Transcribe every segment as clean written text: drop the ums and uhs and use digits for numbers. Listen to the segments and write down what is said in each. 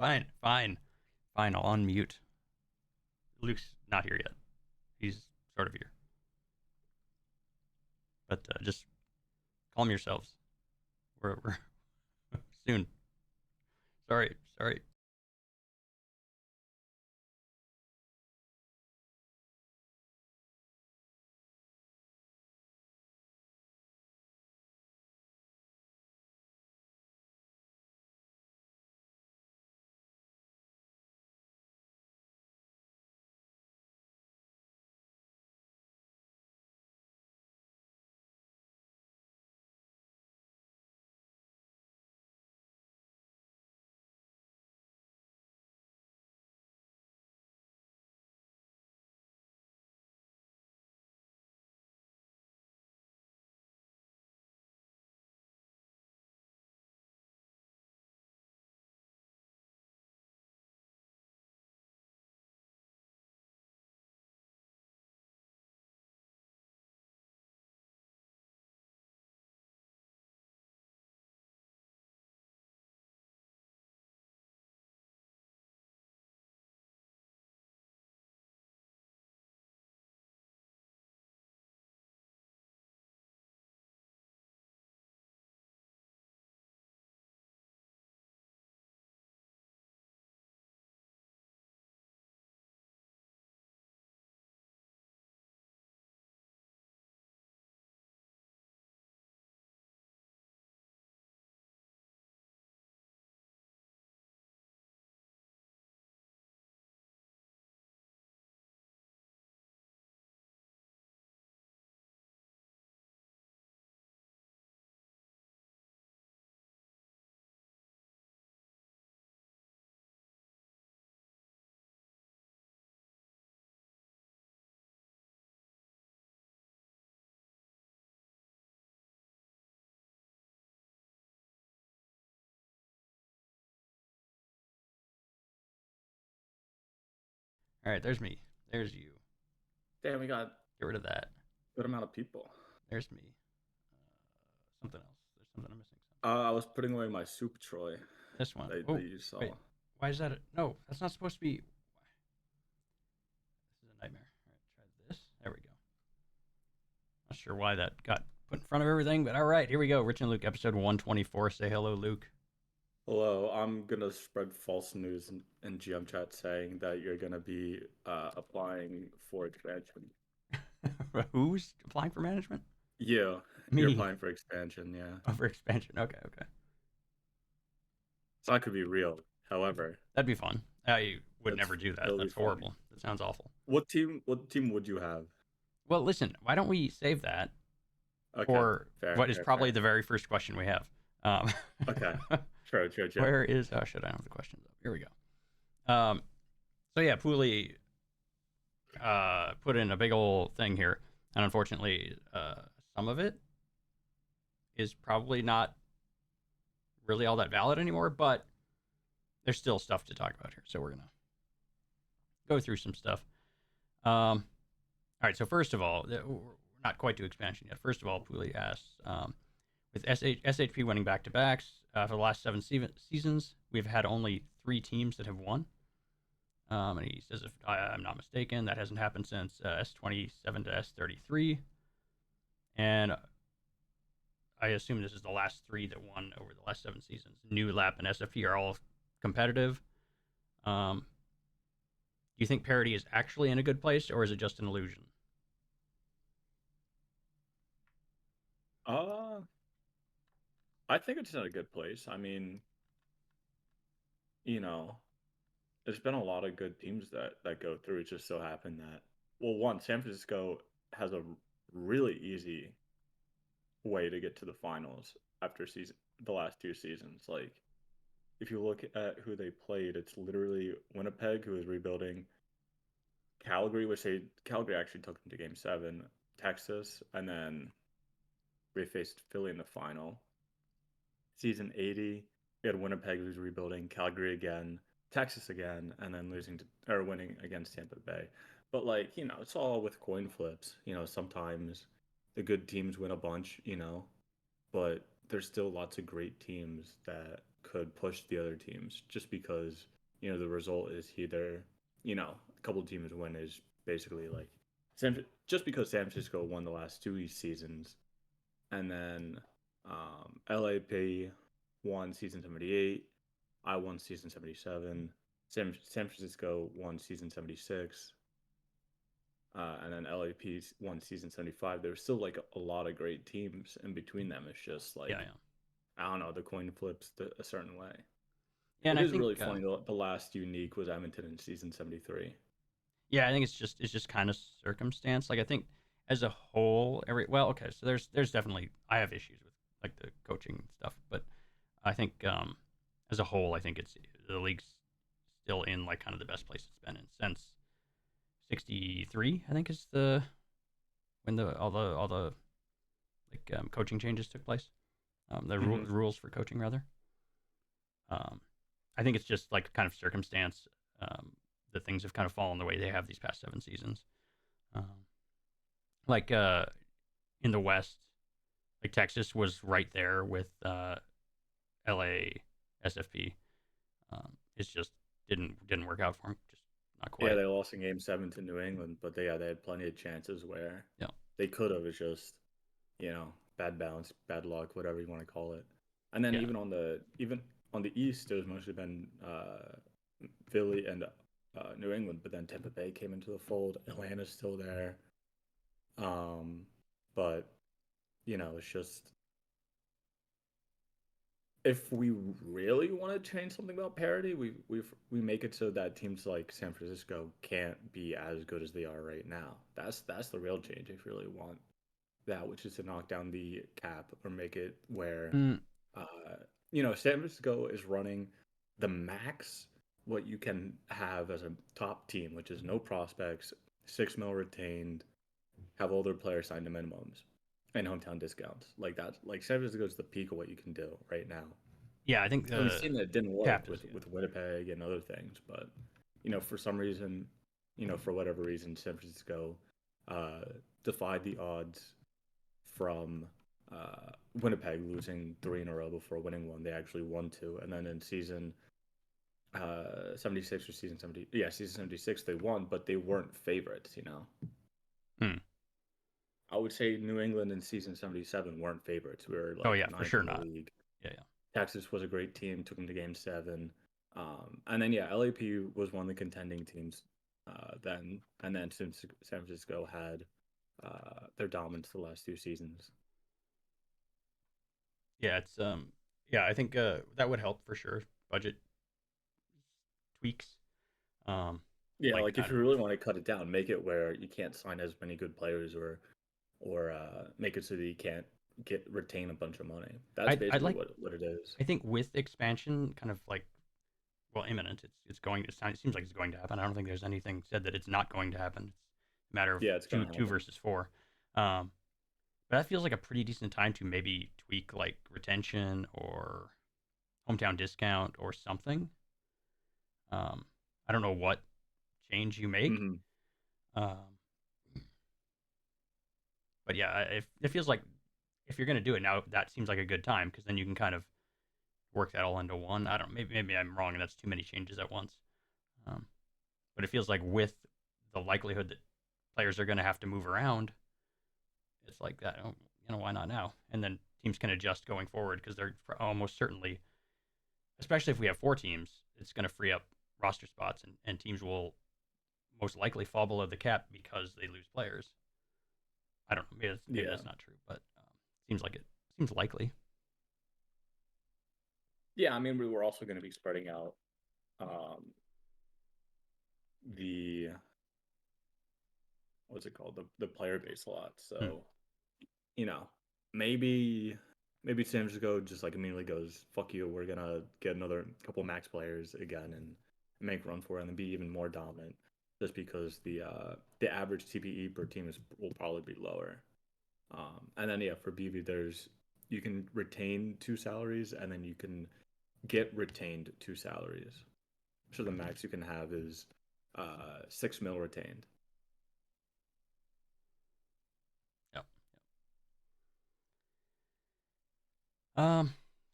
Fine, fine, fine. I'll unmute. Luke's not here yet. He's sort of here, but just calm yourselves. We're soon. Sorry, sorry. All right, there's me. There's you. Damn, we got a Get rid of that. good amount of people. There's me. Something else. There's something I'm missing. I was putting away my soup, Troy, This one. that Oh, you saw. wait. Why is that? No, that's not supposed to be. This is a nightmare. All right, try this. There we go. Not sure why that got put in front of everything, but all right, here we go. Rich and Luke, episode 124. Say hello, Luke. Hello, I'm gonna spread false news in GM chat saying that you're gonna be applying for expansion. Who's applying for management? Yeah, you're Me. applying for expansion, yeah. Oh, for expansion. Okay, okay. So that could be real. However, That'd be fun. I would that's never do that. it'll be That's fun. horrible. That sounds awful. What team would you have? Well, listen, why don't we save that Okay, for fair, what is fair, probably fair. the very first question we have? Um, Okay. True, true, true. where is. Oh, shit, I don't have the questions up. Here we go. So, yeah, Pooley put in a big old thing here. And unfortunately, some of it is probably not really all that valid anymore, but there's still stuff to talk about here. So, we're going to go through some stuff. All right, so first of all, we're not quite to expansion yet. First of all, Pooley asks, with SHP winning back to backs for the last seasons, we've had only 3 teams that have won. And he says, if I'm not mistaken, that hasn't happened since S27 to S33. And I assume this is the last 3 that won over the last 7 seasons. New Lap and SFP are all competitive. Do you think parity is actually in a good place, or is it just an illusion? Uh, I think it's in a good place. I mean, you know, there's been a lot of good teams that go through. It just so happened that, well, one, San Francisco has a really easy way to get to the finals after the last 2 seasons. Like, if you look at who they played, it's literally Winnipeg, who is rebuilding, Calgary, which Calgary actually took them to Game 7, Texas, and then they faced Philly in the final. Season 80, we had Winnipeg, who's rebuilding, Calgary again, Texas again, and then losing to or winning against Tampa Bay. But like, it's all with coin flips. Sometimes the good teams win a bunch, but there's still lots of great teams that could push the other teams just because, the result is either, a couple of teams win is basically like just because San Francisco won the last two seasons, and then LAP won season 78, I won season 77, San Francisco won season 76, and then LAP won season 75. There's still like a lot of great teams in between them. It's just like, Yeah, yeah. I don't know, the coin flips a certain way. Yeah, and It I is think really funny. The last unique was Edmonton in season 73. yeah, I think it's just kind of circumstance. Like I think as a whole, okay, so there's definitely I have issues with like the coaching stuff, but I think as a whole, I think it's the league's still in like kind of the best place it's been in since '63. I think is the when the all the like coaching changes took place. Rules for coaching rather. Um, I think it's just like kind of circumstance that things have kind of fallen the way they have these past 7 seasons. Um, like in the West, like Texas was right there with LA SFP. It's just didn't work out for them. Just not Yeah, quite. they lost in Game 7 to New England, but they had plenty of chances where Yeah. they could have. It's just, bad balance, bad luck, whatever you want to call it. And then Yeah. even on the East, there's mostly been Philly and New England, but then Tampa Bay came into the fold. Atlanta's still there. But it's just, if we really want to change something about parity, we make it so that teams like San Francisco can't be as good as they are right now. That's the real change if you really want that, which is to knock down the cap or make it where Mm, San Francisco is running the max what you can have as a top team, which is no prospects, 6 mil retained, have all their players signed to minimums and hometown discounts. Like that, like San Francisco is the peak of what you can do right now. yeah, I think And we've the seen that it didn't work cap is yeah. with Winnipeg and other things, but for some reason, for whatever reason, San Francisco uh, defied the odds from Winnipeg losing 3 in a row before winning one. They actually won two, and then in season 76 or season 76 they won, but they weren't favorites. Hmm. I would say New England in season 77 weren't favorites. We were Oh like yeah, for ninth sure in the not. league. Yeah, yeah. Texas was a great team, took them to game 7. And then, yeah, LAP was one of the contending teams then. And then since San Francisco had their dominance the last 2 seasons. Yeah, it's yeah, I think that would help for sure. Budget tweaks. Um Yeah, like like I if you don't know. really want to cut it down, make it where you can't sign as many good players or make it so that you can't retain a bunch of money. That's I'd basically like what it is. I think with expansion kind of like well imminent, it's going it seems like it's going to happen. I don't think there's anything said that it's not going to happen. It's a matter of Yeah, it's two gonna two happen. versus four. Um but that feels like a pretty decent time to maybe tweak like retention or hometown discount or something. I don't know what change you make. Hmm. Um, but yeah, if it feels like if you're gonna do it now, that seems like a good time because then you can kind of work that all into one. I don't maybe I'm wrong and that's too many changes at once. Um, but it feels like with the likelihood that players are gonna have to move around, it's like that. Oh, why not now? And then teams can adjust going forward because they're almost certainly, especially if we have 4 teams, it's gonna free up roster spots and teams will most likely fall below the cap because they lose players. I don't know. Maybe Yeah. that's not true, but seems like it seems likely. Yeah, I mean, we were also going to be spreading out um, the what's it called, the player base a lot. Hmm. So you know, maybe San Francisco just like immediately goes, "Fuck you, we're gonna get another couple max players again and make a run for it and be even more dominant." Just because the average TPE per team will probably be lower. And then yeah, for BV, you can retain 2 salaries and then you can get retained 2 salaries. So the max you can have is 6 mil retained. Yep.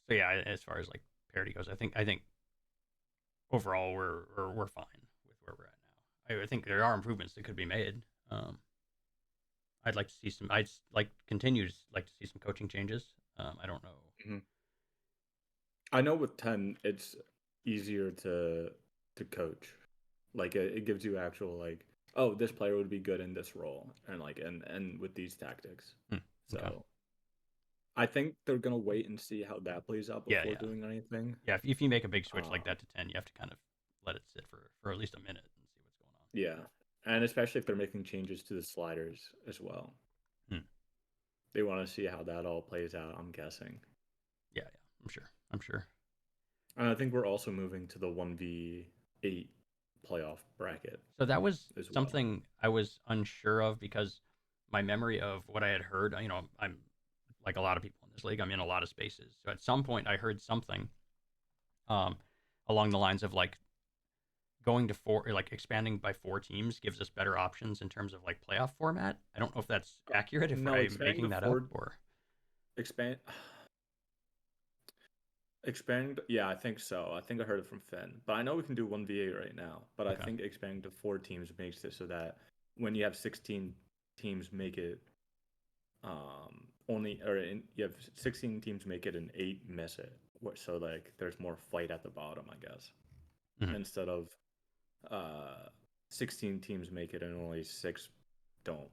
So yeah, as far as like parity goes. I think overall we're fine with where we're at now. I think there are improvements that could be made. I'd like to see some. I'd like continue to like to see some coaching changes. I don't know. Mhm. I know with 10, it's easier to coach. Like it gives you actual like, oh, this player would be good in this role, and like and with these tactics. Hmm. Okay. So I think they're gonna wait and see how that plays out Yeah, before yeah, doing anything. yeah. If you make a big switch like Um, that to 10, you have to kind of let it sit for at least a minute and see what's going on. yeah, and especially if they're making changes to the sliders as well, Hmm. they want to see how that all plays out. I'm guessing, Yeah, yeah. I'm sure. I'm sure. and I think we're also moving to the 1v8 playoff bracket So that was as well. something I was unsure of because my memory of what I had heard, I'm like a lot of people in this league, I'm in a lot of spaces. So at some point I heard something um, along the lines of like going to four, or like expanding by four teams gives us better options in terms of like playoff format. I don't know if that's accurate, if No, I'm expanding making to that up four, or. expand, expand. Yeah, I think so. I think I heard it from Finn, but I know we can do 1v8 right now. But I Okay. think expanding to four teams makes it so that when you have 16 teams, make it only or you have 16 teams make it and 8 miss it. So like there's more fight at the bottom, I guess, Mhm. instead of uh 16 teams make it and only 6 don't.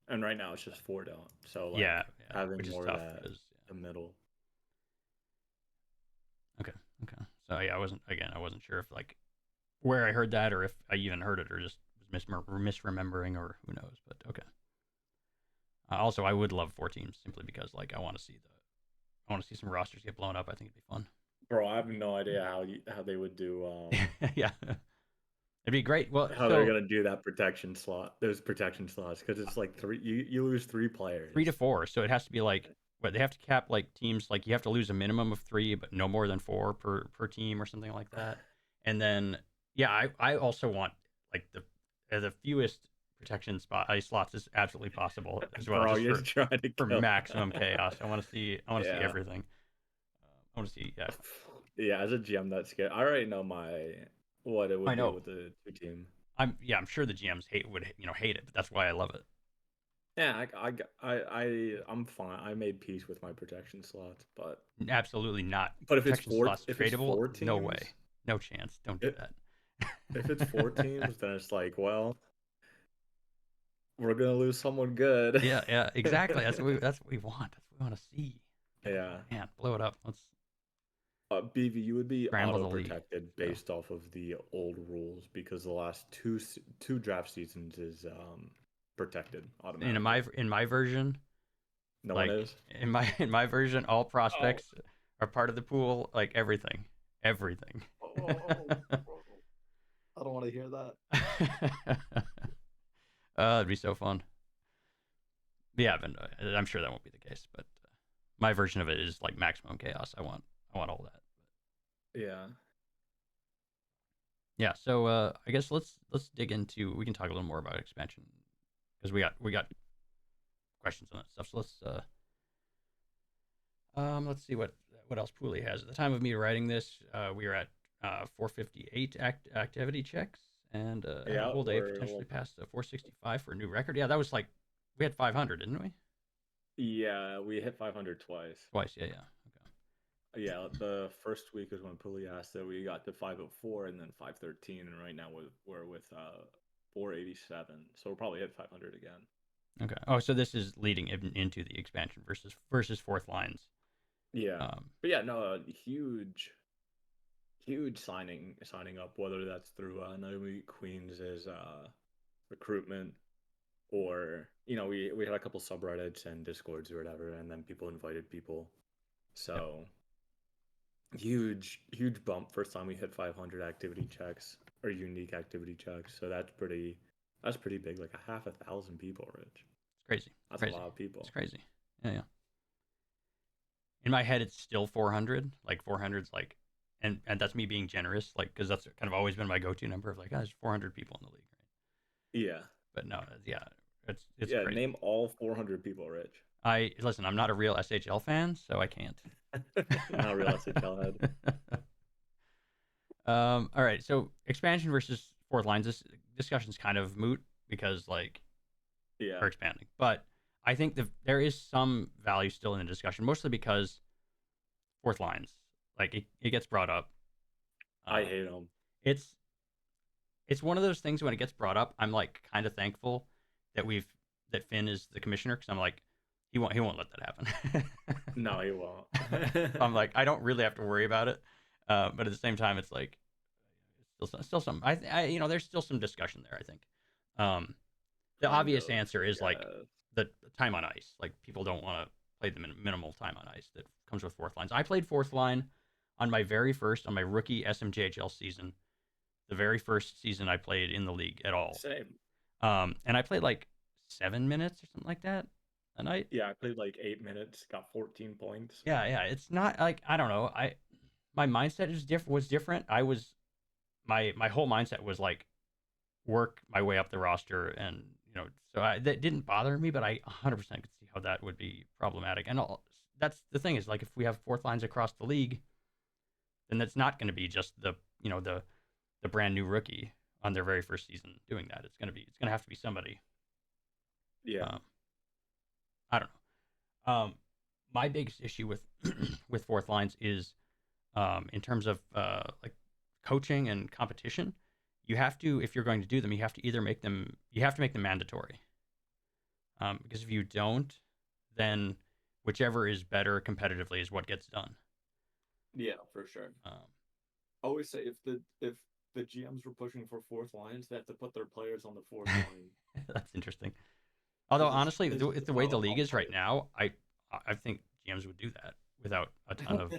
And right now it's just 4 don't. So Yeah, like yeah, having which is more of tough that because. the middle. Okay, okay. So yeah, I wasn't sure if like where I heard that or if I even heard it or just was misremembering or who knows. But okay. Also, I would love four teams simply because like I want to see some rosters get blown up. I think it'd be fun. Bro, I have no idea how they would do Yeah, it'd be great. Well, how they're so gonna do that protection slot, those protection slots, because it's like three. You lose 3 three to players. four. So it has to be like what they have to cap like teams like you have to lose a minimum of three, but no more than four per team or something like that. And then yeah, I also want like the fewest protection slots is absolutely possible as well, Bro, just you're trying to for kill. maximum chaos. I want to see Yeah. everything. I want to see yeah. Yeah, as a GM, that's scary. I already know what it I would be know. with the 2 team. I'm sure the GMs hate it, but that's why I love it. Yeah, I'm fine. I made peace with my protection slots, Absolutely not. but Protection slots if it's tradable? four No way. teams, No chance. Don't do it, if it's four that. teams, then it's like, well, we're gonna lose someone good. Yeah, yeah, exactly. That's what we want. That's what we want to see. Oh Yeah. man, blow it up. Let's BV, you would be scramble auto the league. protected Let's go. based off of the old rules because the last two draft seasons is protected And in automatically. my version, No one like is. in my version, all Oh, prospects are part of the pool. Like everything, everything. oh, bro. I don't want to hear that. It'd be so fun. Yeah, but I'm sure that won't be the case. But my version of it is like maximum chaos. I want all that. Yeah. Yeah. So I guess let's dig into. We can talk a little more about expansion because we got questions on that stuff. So let's see what else Pooley has. At the time of me writing this, we are at 458 activity checks and had a Yeah, whole day we're potentially past 465 for a new record. Yeah, that was like we had 500, didn't we? yeah, we hit 500 twice. Twice. Yeah, yeah. Yeah, the first week is when Puli asked that we got to 504 and then 513, and right now we're with 487. So we'll probably hit 500 again. Okay. Oh, so this is leading into the expansion versus fourth lines. Yeah, Um, but yeah, no, huge signing up, whether that's through Naomi Queens' recruitment, or we had a couple subreddits and discords or whatever, and then people invited people. yep. So huge bump first time we hit 500 activity checks or unique activity checks. So that's pretty big, like a half a thousand people, Rich. It's crazy. It's That's a crazy. lot of It's people. crazy. Yeah, yeah. In my head, it's still 400. Like 400's like, and that's me being generous, like because that's kind of always been my go-to number of like, oh, there's 400 people in the league, right? Yeah. But no, yeah, it's Yeah, crazy. name all 400 people, Rich. Listen. I'm not a real SHL fan, so I can't. Not real SHL head. All right. So expansion versus fourth lines. This discussion's kind of moot because like Yeah, we're expanding, but I think there is some value still in the discussion, mostly because fourth lines, like it gets brought up. I Um, hate them. it's it's one of those things when it gets brought up, I'm like kind of thankful that that Finn is the commissioner because I'm like he won't let that happen. No, he won't. I'm like I don't really have to worry about it, but at the same time, it's like still some there's still some discussion there. I think um, the Kind obvious of, answer is like yeah. the time on ice. Like people don't want to play the minimal time on ice that comes with fourth lines. I played fourth line on my rookie SMJHL season, the very first season I played in the league at all. Same. And I played like 7 minutes or something like that a night. Yeah, I played like 8 minutes, got 14 points. Yeah. It's not like I don't know. My mindset was different. I was my whole mindset was like work my way up the roster, and that didn't bother me, but I 100% could see how that would be problematic. And that's the thing is like if we have fourth lines across the league, then that's not going to be just the brand new rookie on their very first season doing that. It's gonna have to be somebody. Yeah. Um, I don't know. My biggest issue with with fourth lines is in terms of like coaching and competition. You have to, if you're going to do them, you have to make them mandatory. Because if you don't, then whichever is better competitively is what gets done. Yeah, for sure. Um, I always say if the GMs were pushing for fourth lines, they have to put their players on the fourth line. that's interesting. Although honestly, It's with the just way how the it league is right operates. now, I think GMs would do that without a ton of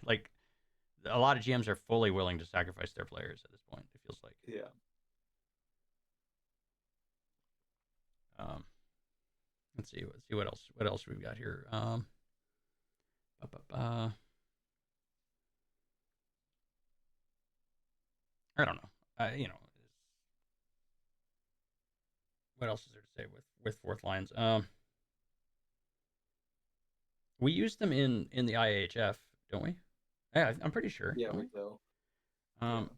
like a lot of GMs are fully willing to sacrifice their players at this point. It feels like. Yeah. Um, let's see what else we've got here. Ba, ba, ba. I don't know. What else is there to say with fourth lines? We use them in the IHF, don't we? Yeah, I'm pretty sure, Yeah, don't we we? do. Yeah. Um,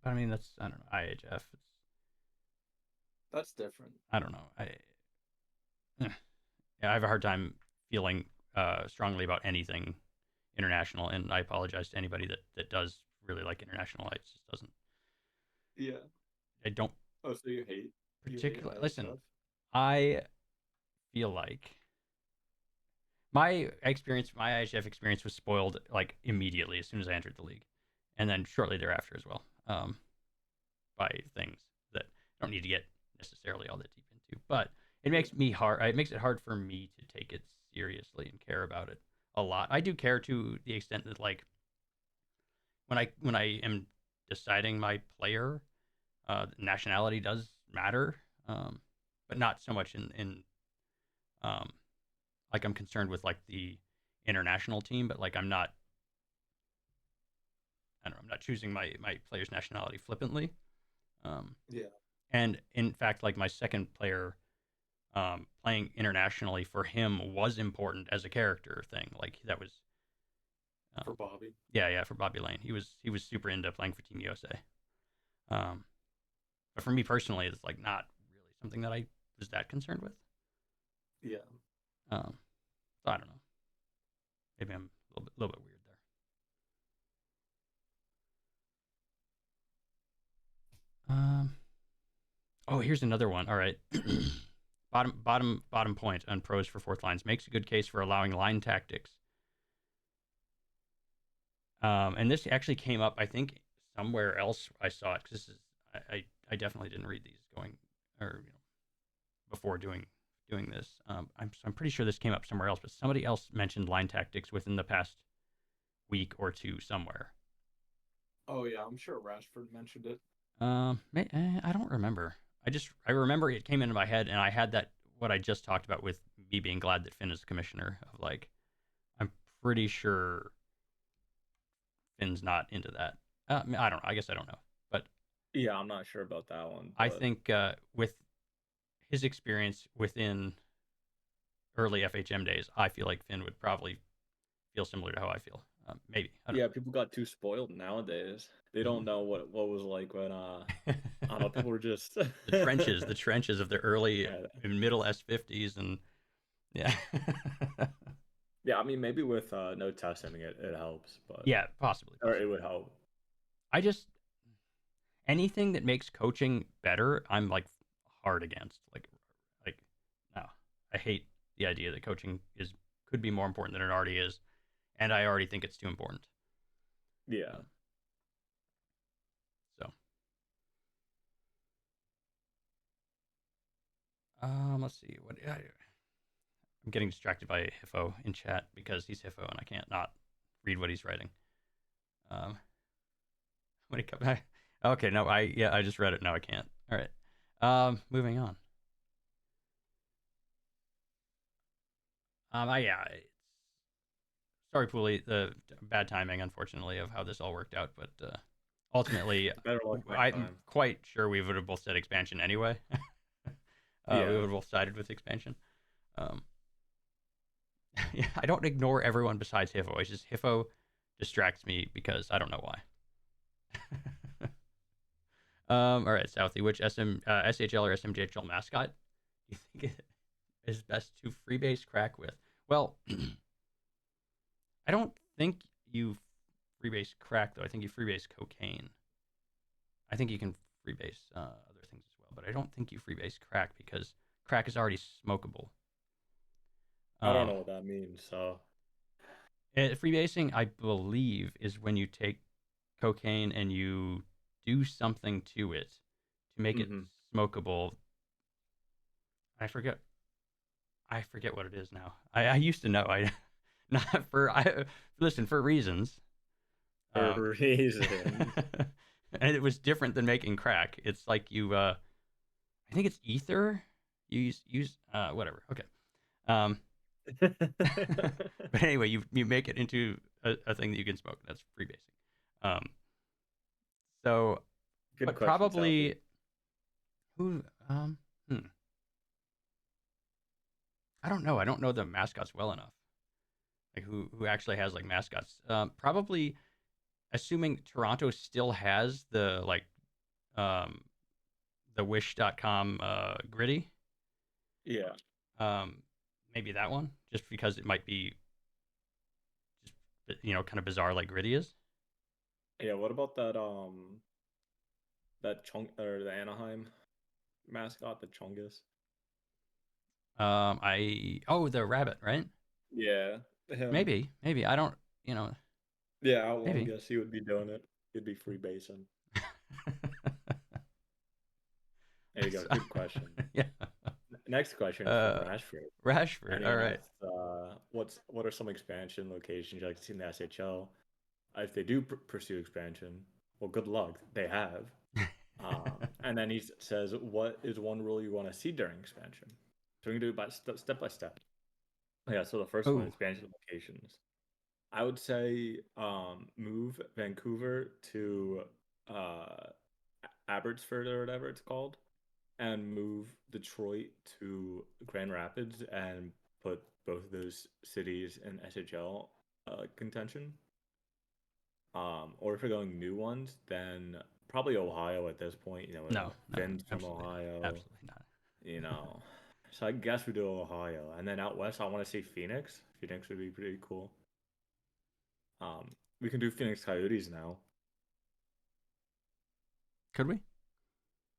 but I mean, that's I don't know. IHF. That's different. I don't know. Yeah, I have a hard time feeling strongly about anything international, and I apologize to anybody that does really like international. It just doesn't. Yeah. I don't Oh, so you hate particularly listen. IHF? I feel like my IHF experience was spoiled like immediately as soon as I entered the league, and then shortly thereafter as well, by things that I don't need to get necessarily all that deep into. But it makes me hard. It makes it hard for me to take it seriously and care about it a lot. I do care to the extent that like when I am deciding my player, nationality does matter, but not so much in um, like I'm concerned with like the international team, but like I don't know, I'm not choosing my player's nationality flippantly. Um, Yeah. and in fact, like my second player, playing internationally for him was important as a character thing. Like that was, For um, Bobby. yeah, for Bobby Lane. He was super into playing for Team USA. Um, but for me personally, it's like not really something that I was that concerned with. Yeah. Um, so I don't know. Maybe I'm a little bit weird there. Oh, here's another one. All right. Bottom point on pros for fourth lines makes a good case for allowing line tactics. And this actually came up, I think, somewhere else I saw it because this is I definitely didn't read these going or before doing this. I'm pretty sure this came up somewhere else, but somebody else mentioned line tactics within the past week or two somewhere. Oh yeah, I'm sure Rashford mentioned it. I don't remember. I remember it came into my head, and I had that what I just talked about with me being glad that Finn is the commissioner. Of like, I'm pretty sure Finn's not into that. I don't know. I guess I don't know, but Yeah, I'm not sure about that one, I but think with his experience within early FHM days, I feel like Finn would probably feel similar to how I feel. Maybe. I don't Yeah, people got too spoiled nowadays. They don't know what was like when know. I don't know, people were just the trenches of the early yeah. and middle S50s, and yeah. Yeah, I mean maybe with no testing it helps, but Yeah, possibly. or it would help. I just anything that makes coaching better, I'm like hard against. Like no, I hate the idea that coaching could be more important than it already is, and I already think it's too important. Yeah. So, let's see what I'm getting distracted by Hiffo in chat because he's Hiffo and I can't not read what he's writing. When it comes back. Okay, no, I just read it. No, I can't. All right. Moving on. Sorry, Pooley, the bad timing, unfortunately, of how this all worked out, but ultimately, Better luck next I'm time. quite sure we would have both said expansion anyway. We Yeah. would have both sided with expansion. Yeah, I don't ignore everyone besides Hiffo. It's just Hiffo distracts me because I don't know why. All right, Southie, which SHL or SMJHL mascot do you think it is best to freebase crack with? Well, I don't think you freebase crack, though. I think you freebase cocaine. I think you can freebase other things as well, but I don't think you freebase crack because crack is already smokable. I don't know what that means, so Freebasing, I believe, is when you take cocaine and you do something to it to make it smokable. I forget what it is now. I used to know. I not for I listen for reasons. For reasons. And it was different than making crack. It's like you I think it's ether. You use whatever. Okay. But anyway, you make it into a thing that you can smoke. That's freebasing. So Good but question, probably Southie. who I don't know. I don't know the mascots well enough. Like who actually has like mascots. Probably assuming Toronto still has the like the wish.com gritty. Yeah. Maybe that one just because it might be just kind of bizarre like gritty is. Yeah, what about that Chung or the Anaheim mascot, the Chungus? The rabbit, right? Yeah, him. Maybe I don't, Yeah, I will maybe. guess he would be doing it. He'd be freebasing. There you go. So, Good question. yeah. Next question is from Rashford. Rashford. And he All right. asks, what are some expansion locations you'd like to see in the SHL? If they do pursue expansion, well, good luck. They have. And then he says, what is one rule you want to see during expansion? So we can do it by step by step. Yeah, so the first one, Oh, expansion locations. I would say move Vancouver to Abbotsford or whatever it's called, and move Detroit to Grand Rapids and put both of those cities in SHL contention. Or if we're going new ones, then probably Ohio at this point. no, Finn's from absolutely not. Ohio. Absolutely not. You know, so I guess we do Ohio, and then out west, I want to see Phoenix. Phoenix would be pretty cool. We can do Phoenix Coyotes now. Could we?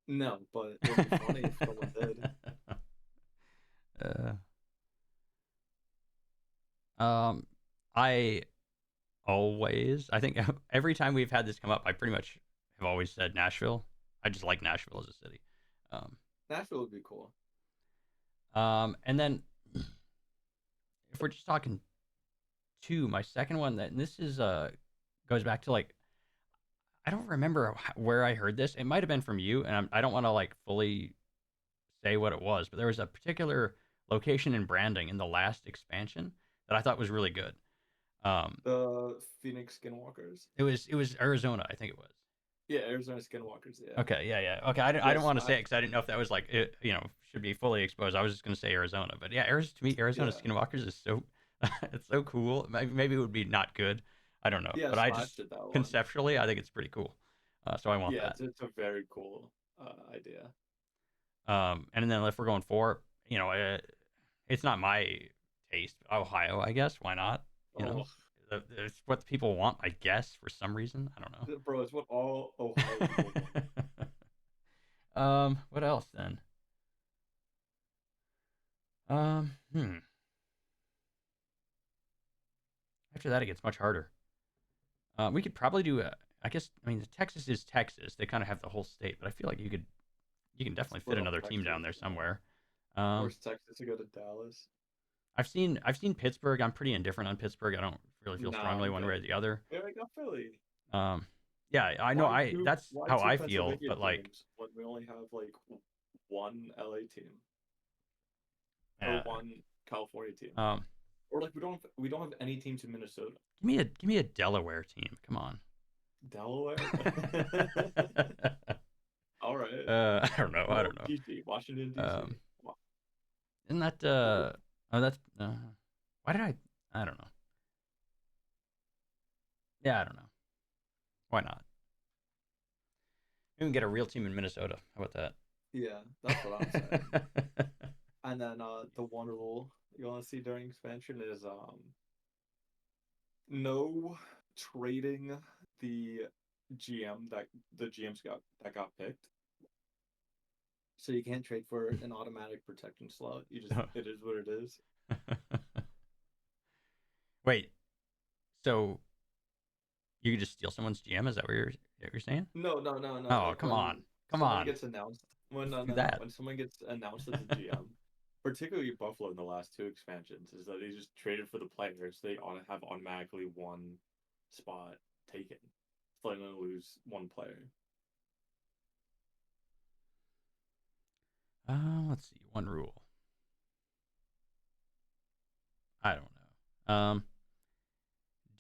No, but it would be funny if someone did. I think every time we've had this come up, I pretty much have always said Nashville. I just like Nashville as a city. Nashville would be cool. And then if we're just talking two, my second one, and this is goes back to like I don't remember where I heard this. It might have been from you, and I don't want to like fully say what it was, but there was a particular location in branding in the last expansion that I thought was really good. The Phoenix Skinwalkers. It was Arizona, I think it was. Yeah, Arizona Skinwalkers. Yeah. Okay, yeah. Okay, I Yeah, don't want to say it Smash. because I didn't know if that was like it, should be fully exposed. I was just gonna say Arizona, but yeah, to me, Arizona Yeah. Skinwalkers is so it's so cool. Maybe it would be not good. I don't know, Yeah, but I Smash just did that one. conceptually, I think it's pretty cool. So I want Yeah, that. it's a very cool idea. And then if we're going for, it's not my taste. Ohio, I guess. Why not? You know, Oh, it's what the people want, I guess, for some reason. I don't know. bro, it's what all Ohio people want. What else then? Um, hmm. After that, it gets much harder. We could probably do. I guess. I mean, Texas is Texas. They kind of have the whole state, but I feel like you can definitely fit Split up another team down Texas. there Yeah. somewhere. Um, Force Texas to go to Dallas. I've seen Pittsburgh. I'm pretty indifferent on Pittsburgh. I don't really feel Nah, strongly I'm one way good. or the other. Yeah, I got Philly. Um, yeah, I know. That's Why how two I feel, Pennsylvania but like, teams when we only have like one LA team or uh, one California team? um, Or like we don't have any teams in Minnesota. give me a Delaware team. Come on. Delaware? All right. I don't know. I don't know. DC, Washington DC. Um, isn't that oh that's why did I don't know. Yeah, I don't know. Why not? We can get a real team in Minnesota. How about Yeah, that's what I'm saying. that? And then the one rule you want to see during expansion is no trading the GMs got picked. So you can't trade for an automatic protection slot. It is what it is. Wait, so you could just steal someone's GM? Is that what you're saying? No. Oh, Like come when on, come someone on, gets announced, let's do that. when someone gets announced as a GM, particularly Buffalo in the last two expansions, is that they just traded for the players. They have automatically one spot taken. So they're going to lose one player. Let's see. One rule. I don't know.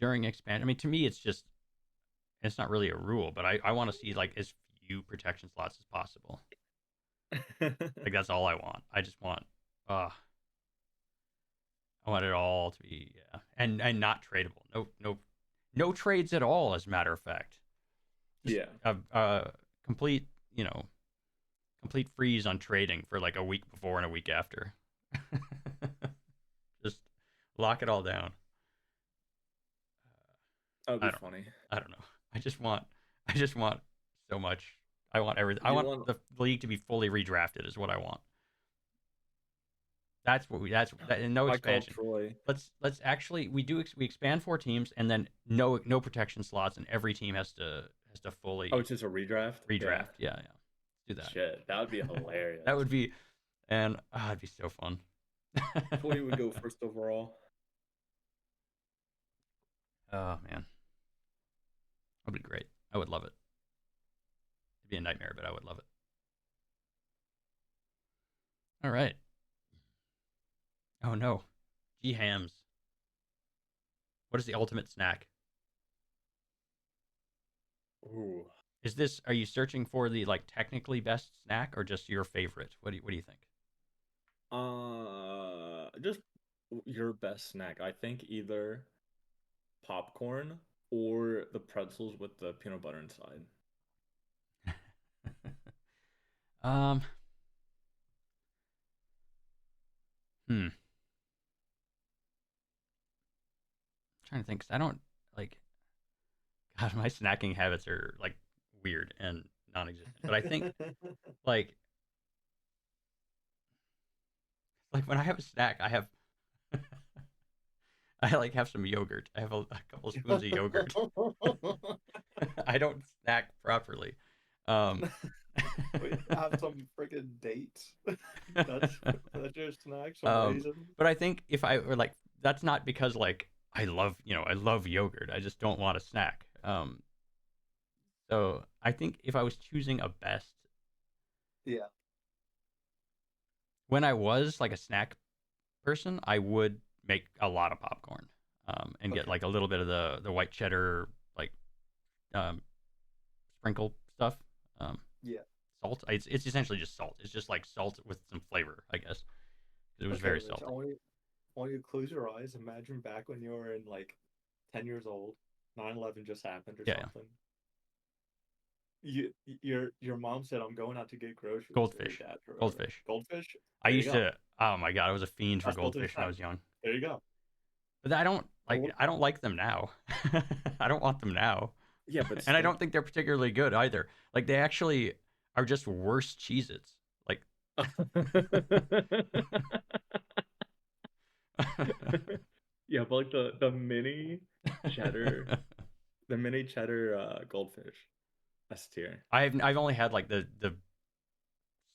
During expansion, I mean, to me, it's not really a rule, but I want to see like as few protection slots as possible. Like that's all I want. I just want, I want it all to be and not tradable. No trades at all. As a matter of fact, just Yeah. a complete complete freeze on trading for like a week before and a week after. Just lock it all down. That would I be don't. funny. I don't know. I just want so much. I want everything. I You want want the league to be fully redrafted. Is what I want. That's what we. That's that, and no I call expansion. Troy. Let's actually we expand 4 teams and then no protection slots and every team has to fully Oh, it's just a redraft? redraft. Yeah. Do that. Shit, that would be hilarious. That would be, and it'd be so fun. Troy would go first overall. Oh man, that'd be great. I would love it. It'd be a nightmare, but I would love it. All right. Oh no, G hams. What is the ultimate snack? Ooh. Is this? Are you searching for the like technically best snack or just your favorite? What do you think? Just your best snack. I think either popcorn or the pretzels with the peanut butter inside. um. Hmm. Trying to think. 'Cause I don't like. God, my snacking habits are like weird and non-existent. But I think like when I have a snack, I have I like have some yogurt. I have a couple spoons of yogurt. I don't snack properly. Um, we have some freaking dates. That's your snack, some raisins. but I think if I were like, that's not because like I love yogurt. I just don't want a snack. So I think if I was choosing a best, Yeah. when I was like a snack person, I would make a lot of popcorn, and get Okay. like a little bit of the white cheddar like sprinkle stuff. Yeah. Salt. It's essentially just salt. It's just like salt with some flavor, I guess. It was Okay, very Rich, salty. I want you to close your eyes. Imagine back when you were in like 10 years old, 9/11 just happened or Yeah, something. Your mom said, "I'm going out to get groceries." Or your goldfish. dad or whatever. Goldfish. Goldfish. I There you used go. to. Oh my god, I was a fiend for That's what goldfish when I was young. There you go. But I don't like. Well, I don't like them now. I don't want them now, Yeah, but and I still, don't think they're particularly good either. Like they actually are just worse Cheez-Its. Like. yeah, but like the mini cheddar, the mini cheddar goldfish. S tier. I've only had like the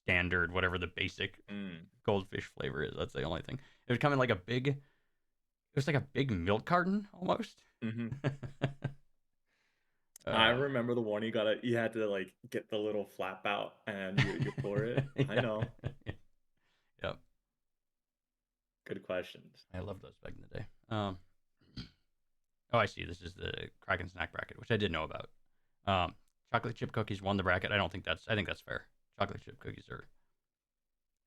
standard, whatever the basic goldfish flavor is. That's the only thing. It would come in like a big. It was like a big milk carton almost. Mm-hmm. I remember the one you had to like get the little flap out and you pour it. Yeah. I know. Yep. Good questions. I love those back in the day. Oh, I see. This is the Kraken snack bracket, which I did know about. Chocolate chip cookies won the bracket. I think that's fair. Chocolate chip cookies are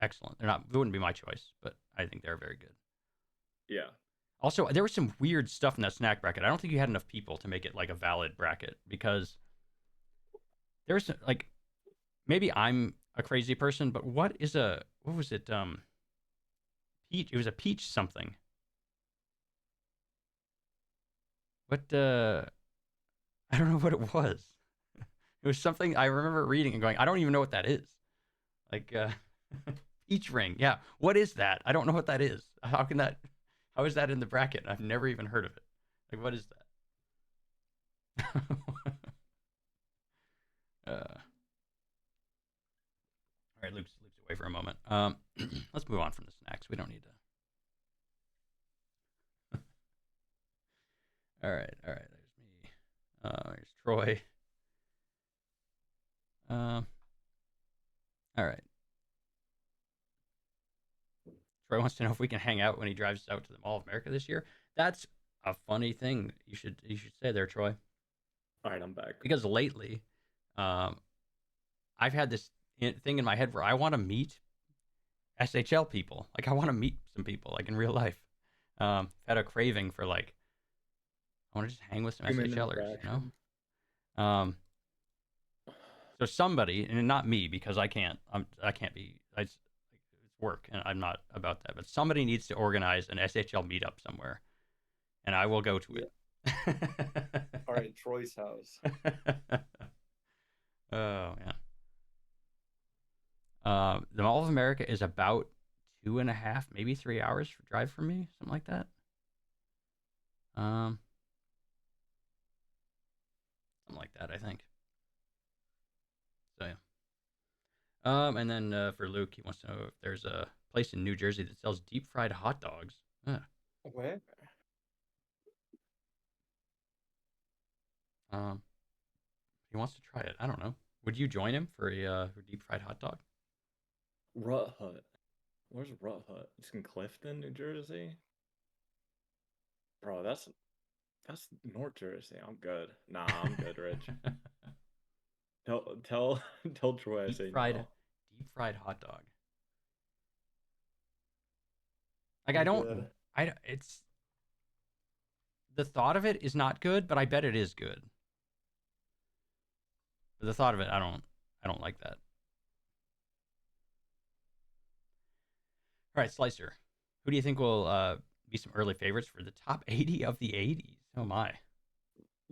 excellent. They're not. It wouldn't be my choice, but I think they're very good. Yeah. Also, there was some weird stuff in that snack bracket. I don't think you had enough people to make it like a valid bracket because there's like maybe I'm a crazy person, but what was it? Peach. It was a peach something. What? I don't know what it was. It was something I remember reading and going, I don't even know what that is. Like peach ring. Yeah. What is that? I don't know what that is. How is that in the bracket? I've never even heard of it. Like, what is that? All right, Luke's away for a moment. Let's move on from the snacks. We don't need to. All right. There's me. There's Troy. All right. Troy wants to know if we can hang out when he drives out to the Mall of America this year. That's a funny thing. You should say there, Troy. All right, I'm back. Because lately, I've had this thing in my head where I want to meet SHL people. Like I want to meet some people, like in real life. Had a craving for like I want to just hang with some SHLers, you know. So somebody, and not me because I can't be. It's work, and I'm not about that. But somebody needs to organize an SHL meetup somewhere, and I will go to it. All right, Troy's house. Oh yeah. The Mall of America is about 2.5, maybe 3 hours for drive from me, something like that. Something like that, I think. So yeah. And then for Luke, he wants to know if there's a place in New Jersey that sells deep fried hot dogs. Where? He wants to try it. I don't know. Would you join him for a deep fried hot dog? Rut Hut. Where's Rut Hut? It's in Clifton, New Jersey. Bro, that's North Jersey. I'm good. Nah, I'm good, Rich. tell Troy I say Deep fried hot dog. Like it's the thought of it is not good, but I bet it is good. But the thought of it, I don't like that. All right, Slicer. Who do you think will be some early favorites for the top 80 of the 80s? Oh my.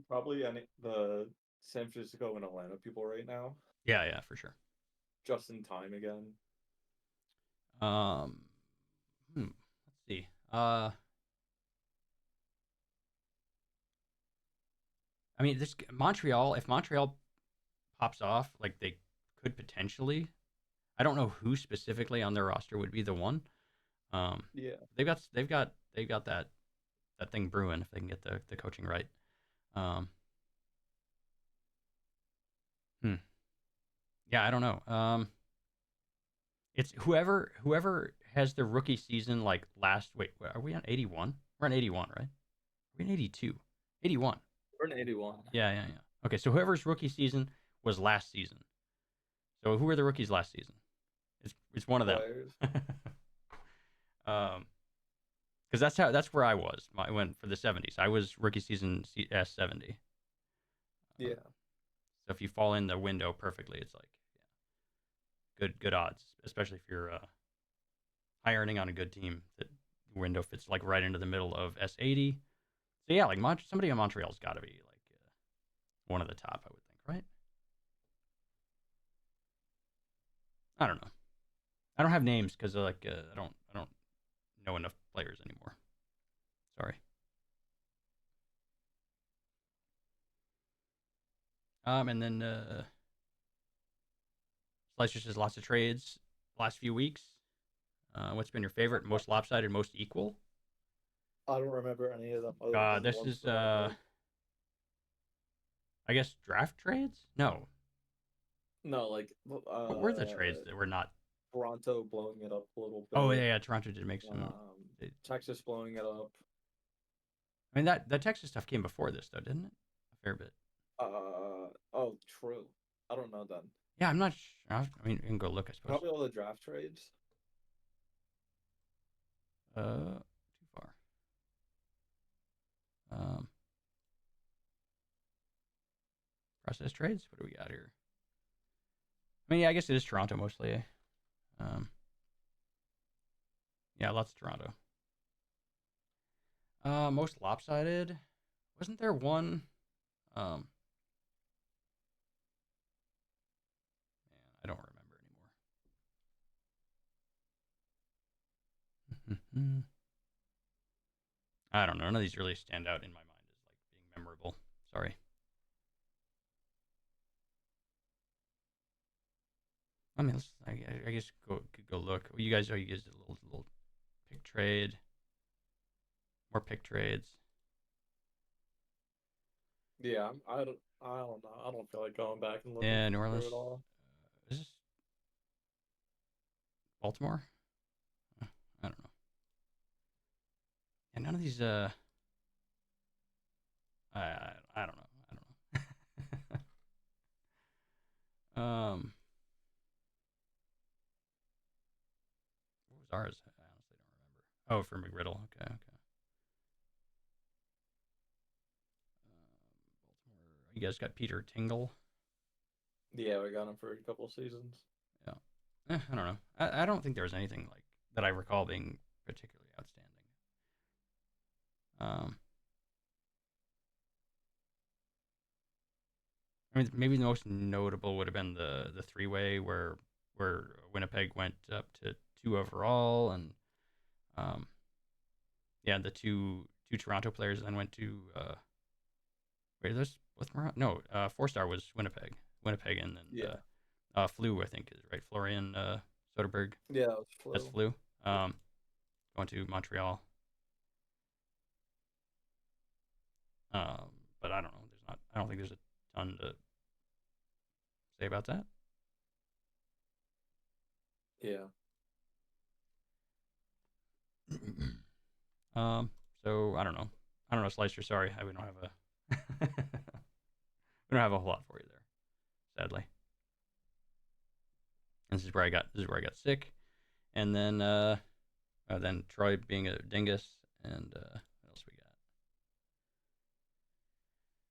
Probably the San Francisco and Atlanta people right now. Yeah, for sure. Just in time again. Let's see. I mean, this Montreal. If Montreal pops off, like they could potentially. I don't know who specifically on their roster would be the one. Yeah, they've got that thing brewing if they can get the coaching right. Yeah, I don't know. It's whoever has the rookie season like last. Wait, are we on 81? We're on 81, right? We're in 82. 81. we're in 81. Yeah. Okay, so whoever's rookie season was last season. So who were the rookies last season? It's one of them. Players. Because that's where I was. I went for the 70s. I was rookie season S70. Yeah. So if you fall in the window perfectly, it's like good odds, especially if you're high earning on a good team. That window fits like right into the middle of S80. So yeah, like somebody in Montreal's got to be like one of the top, I would think, right? I don't know. I don't have names because like I don't know enough players anymore. Sorry. And then Slicer says lots of trades last few weeks. What's been your favorite, most lopsided, most equal? I don't remember any of them. Other than the This ones is that I made. I guess draft trades? No. No, like What were the trades that were not? Toronto blowing it up a little bit. Oh yeah, Toronto did make some. Texas blowing it up. I mean that Texas stuff came before this though, didn't it? A fair bit. Oh, true. I don't know then. Yeah, I'm not sure. I mean, you can go look, I suppose. Probably all the draft trades. Too far. Process trades. What do we got here? I mean, yeah, I guess it is Toronto mostly. Yeah, lots of Toronto. Most lopsided. Wasn't there one? Man, I don't remember anymore. I don't know. None of these really stand out in my mind as like being memorable. Sorry. I mean, I guess could go look. You guys did a little pick trade. More pick trades. Yeah, I don't know. I don't feel like going back and looking Yeah, New through Orleans. it all. Is this Baltimore? I don't know. And none of these. I don't know. What was ours? I honestly don't remember. Oh, for McGriddle. Okay. Baltimore. You guys got Peter Tingle. Yeah, we got him for a couple seasons. Yeah. I don't know. I don't think there was anything like that I recall being particularly outstanding. I mean, maybe the most notable would have been the three-way where Winnipeg went up to 2 overall, and yeah, the two Toronto players then went to wait, those both no, 4-star was Winnipeg, and then Flu, I think is right, Florian Soderberg. Yeah, it was Flu. That's Flu. Going to Montreal. But I don't know. I don't think there's a ton to say about that. Yeah. So I don't know, Slicer. Sorry, we don't have a we don't have a whole lot for you there, sadly. And this is where I got sick, and then Troy being a dingus, and what else we got?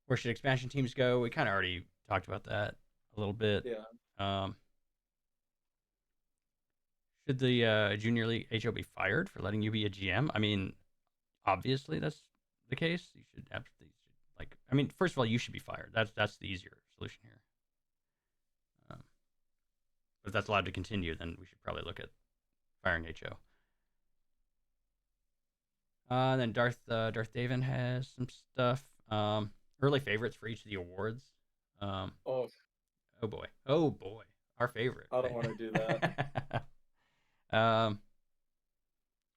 Where should expansion teams go? We kind of already talked about that a little bit. Yeah. Should the Junior League HO be fired for letting you be a GM? I mean, obviously that's the case. You should absolutely I mean, first of all, you should be fired. That's the easier solution here. But if that's allowed to continue, then we should probably look at firing HO. And then Darth Daven has some stuff. Early favorites for each of the awards. Oh boy, our favorite. I don't want to do that.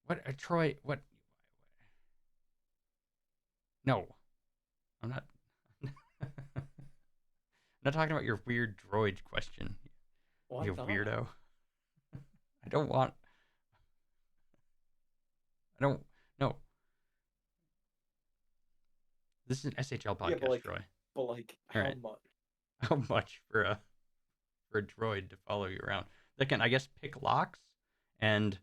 What Troy? What? No, I'm not. I'm not talking about your weird droid question. Why You not? weirdo. I don't want. No. This is an SHL podcast, but Troy. But All how right. much? how much for a droid to follow you around. They can, I guess, pick locks and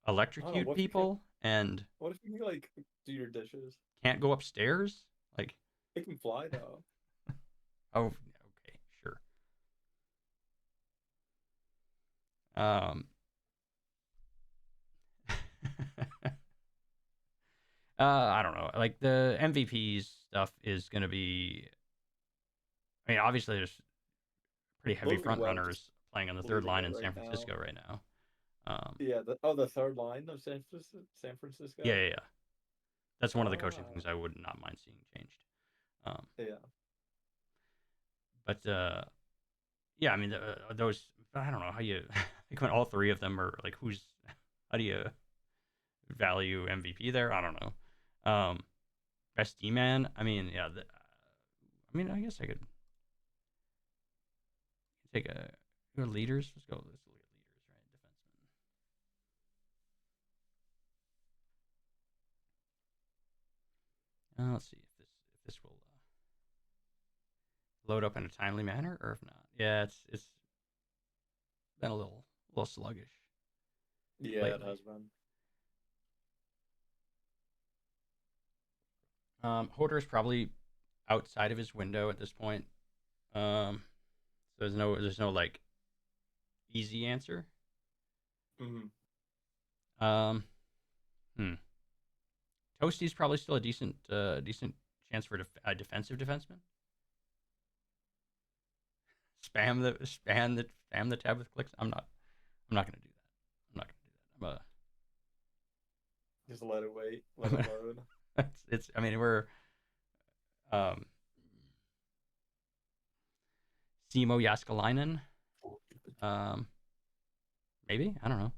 I don't know. electrocute What if you people and what if you can like do your dishes? can't go upstairs. Like, It can fly though. oh, okay, sure. Um, I don't know. Like the MVP stuff is going to be. I mean, obviously, there's pretty heavy Logan front Webb just runners playing on the third leading line it in right San now. Francisco right now. Yeah. The third line of San Francisco. Yeah. That's one of the coaching Ah, things I would not mind seeing changed. Um, yeah. but yeah, I mean, those. I don't know how you. Like when all three of them are like, who's? How do you value MVP there? I don't know. Best D man. I mean, yeah. I mean, I guess I could take a. Who are leaders? Let's go. Let's look at leaders, right? Defenseman. Let's see if this will load up in a timely manner or if not. Yeah, it's been a little sluggish Yeah, it lately. has been. Hoarder is probably outside of his window at this point. So there's no like easy answer. Mm-hmm. Um, Toasty's probably still a decent chance for a defensive defenseman. Spam the tab with clicks. I'm not gonna do that. I'm not gonna do that. Just let it wait. Let it load. It's. I mean, we're um Simo Jaskalainen. Maybe, I don't know.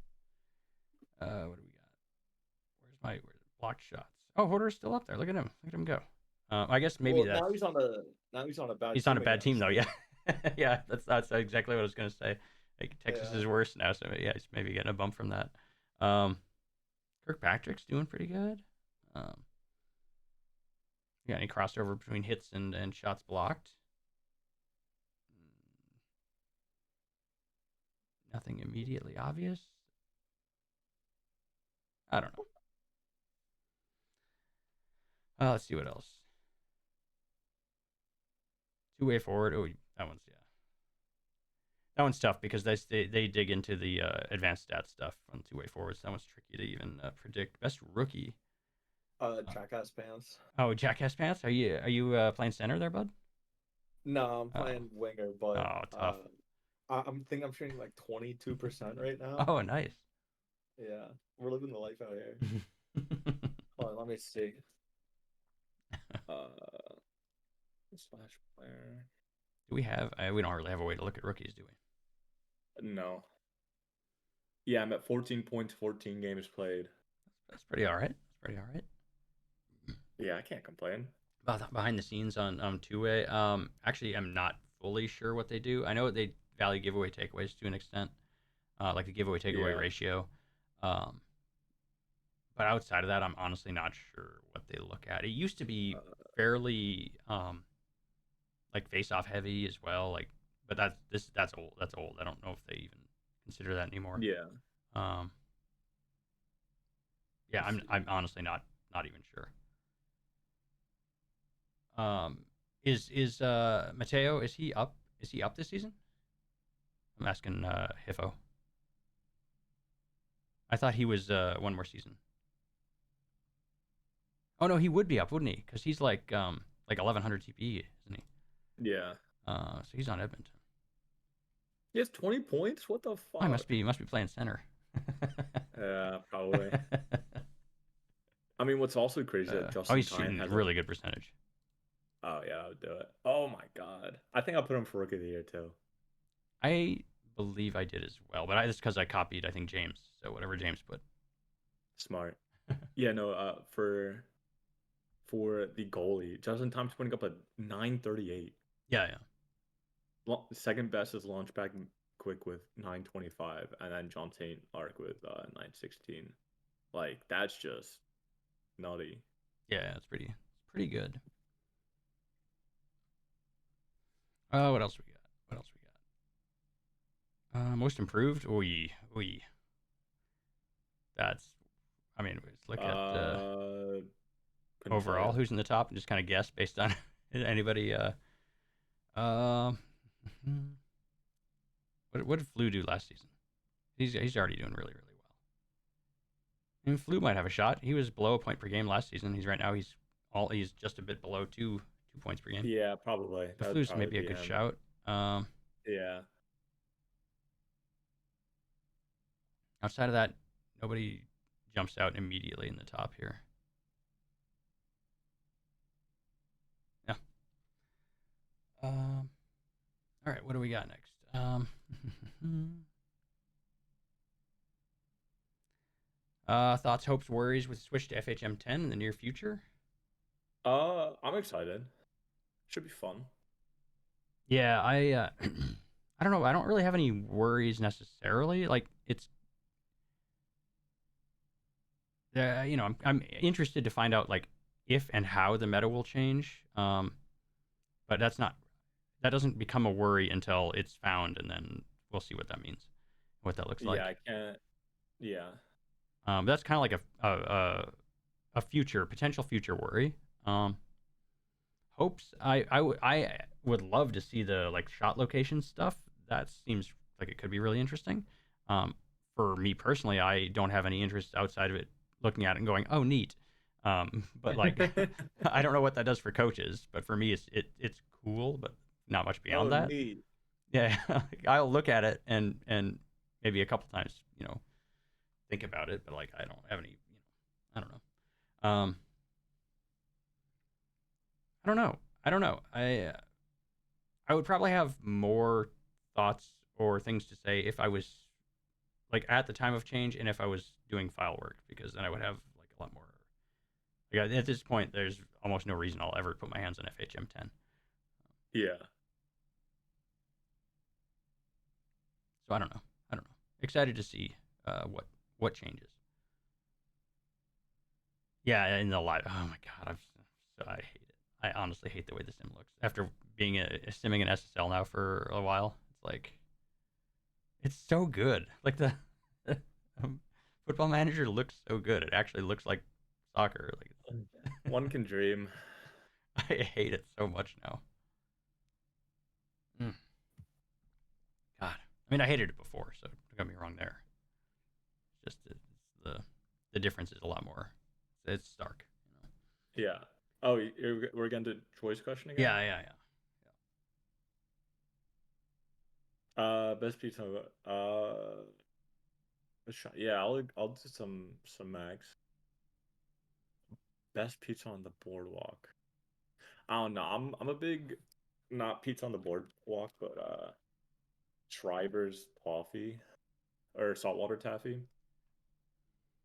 What do we got? Where's blocked shots? Oh, Hoarder's still up there. Look at him. Look at him go. I guess maybe Well, that's now he's on a bad he's on a team bad team again, though. so- Yeah, yeah. That's exactly what I was gonna say. Like Texas Yeah. is worse now, so yeah, he's maybe getting a bump from that. Kirkpatrick's doing pretty good. You got any crossover between hits and shots blocked? Nothing immediately obvious. I don't know. Let's see what else. Two-way forward. Oh, that one's that one's tough because they dig into the advanced stats stuff on two-way forwards. That one's tricky to even predict. Best rookie. Jackass Pants. Oh, Jackass Pants. Are you playing center there, bud? No, I'm Oh. playing winger, but Oh, tough. I'm shooting like 22% right now. Oh, nice. Yeah, we're living the life out here. Hold on, let me see. Slash player. Do we have? We don't really have a way to look at rookies, do we? No. Yeah, I'm at 14 points, 14 games played. That's pretty all right. That's pretty all right. Yeah, I can't complain. Behind the scenes on two-way. Actually, I'm not fully sure what they do. I know they value giveaway takeaways to an extent, like the giveaway takeaway Yeah. ratio. But outside of that, I'm honestly not sure what they look at. It used to be fairly like face-off heavy as well. Like, but that's old. That's old. I don't know if they even consider that anymore. Yeah. Yeah, I'm honestly not even sure. Is Mateo, is he up this season? I'm asking Hiffo. I thought he was one more season. Oh no, he would be up, wouldn't he? Because he's like 1100 TP, isn't he? Yeah. So he's on Edmonton. He has 20 points? What the fuck? Oh, he must be playing center. Yeah, probably. I mean, what's also crazy that Justin he's Tyne shooting has really good percentage. Oh yeah, I would do it. Oh my god, I think I'll put him for rookie of the year too. I believe I did as well, but it's because I copied, I think, James. So whatever James put. Smart. Yeah, no. For the goalie, Justin Tyne's putting up a 938. Yeah. Second best is Launchback Quick with 925, and then John St. Arc with 916. Like that's just nutty. Yeah, it's pretty good. What else we got? What else we got? Most improved. Oy. That's. I mean, let's look at Couldn't tell overall ya. who's in the top and just kind of guess based on anybody. Um, what did Flu do last season? He's already doing really well. I mean, Flu might have a shot. He was below a point per game last season. He's just a bit below 2 points per game. Yeah, probably. The That'd Flu's probably maybe a be good him. shout. Yeah. Outside of that, nobody jumps out immediately in the top here. Yeah. All right, what do we got next? Thoughts, hopes, worries with switch to FHM 10 in the near future? I'm excited. Should be fun. Yeah, I I don't know. I don't really have any worries necessarily. Like it's I'm interested to find out like if and how the meta will change. But that doesn't become a worry until it's found, and then we'll see what that means, what that looks like. Yeah, I can't. Yeah. That's kind of like a potential future worry. Hopes. I would love to see the like shot location stuff. That seems like it could be really interesting. For me personally, I don't have any interest outside of it looking at it and going, oh, neat. But like, I don't know what that does for coaches. But for me, it's cool, but not much beyond that. Neat. Yeah, I'll look at it and maybe a couple times, think about it. But like, I don't have any, I don't know. I don't know. I would probably have more thoughts or things to say if I was like at the time of change and if I was doing file work, because then I would have like a lot more. Like at this point, there's almost no reason I'll ever put my hands on FHM 10. Yeah. So I don't know. Excited to see what changes. Yeah, in the live. Oh my god, I hate it. I honestly hate the way the sim looks. After being simming an SSL now for a while, it's like it's so good. Like the Football Manager looks so good. It actually looks like soccer. Like One can dream. I hate it so much now. God, I mean, I hated it before, so don't get me wrong there. Just the difference is a lot more. It's stark. Yeah. Oh, we're getting to choice question again? Yeah. Best pizza. Yeah, I'll do some max. Best pizza on the boardwalk. I don't know. I'm a big not pizza on the boardwalk, but Schreiber's toffee or saltwater taffy.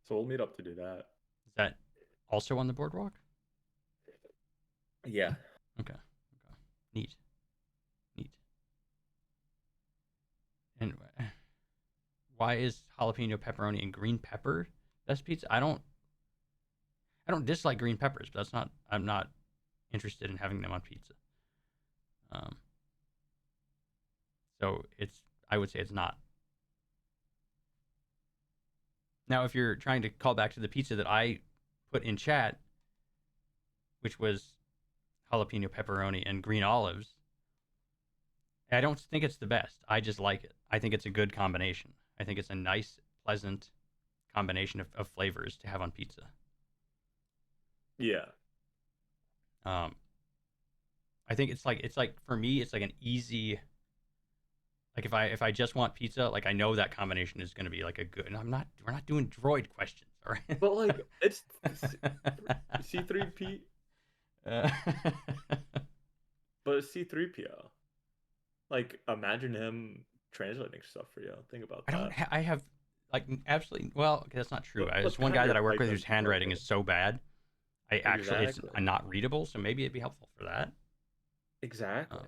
So we'll meet up to do that. Is that also on the boardwalk? Yeah. Okay. Neat. And why is jalapeno pepperoni and green pepper best pizza? I don't dislike green peppers, but I'm not interested in having them on pizza. So I would say it's not. Now, if you're trying to call back to the pizza that I put in chat, which was jalapeno pepperoni and green olives, I don't think it's the best. I just like it. I think it's a good combination. I think it's a nice, pleasant combination of flavors to have on pizza. Yeah. I think it's like for me, it's like an easy. Like if I just want pizza, like I know that combination is going to be like a good. And we're not doing droid questions, all right? But like it's C3P, but it's C3PO. Like imagine him translating stuff for you. Think about that. I have like absolutely. Well, okay, that's not true. But There's one guy that I work with whose Python's handwriting is perfect. so bad. It's Exactly. not readable, so maybe it'd be helpful for that. Exactly.